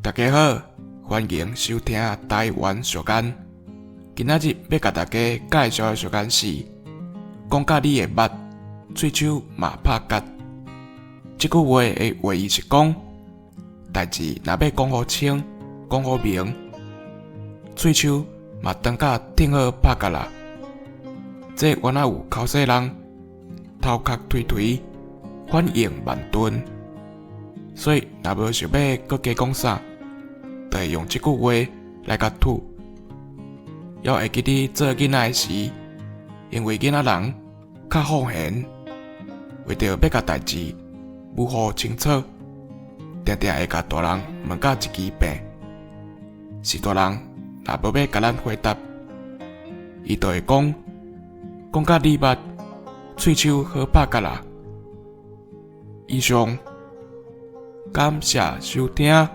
大家好，欢迎收听台湾俗谚。今仔日要甲大家介绍的俗谚是：讲甲你的捌，喙手嘛拍角。这句话的话意是讲，代志若要讲好清、讲好明，喙手嘛当甲挺好拍角啦。这原来有口说人头壳推推，反应慢钝，所以若无想要搁加讲啥，就会用这句话来甲吐。还会记你做囡仔时，因为囡仔人较放闲，为着要甲代志母好清楚，定定会甲大人问甲一支病。是大人若无要甲咱回答，伊就会讲甲你捌，喙手好拍角啦。以上，感谢收听。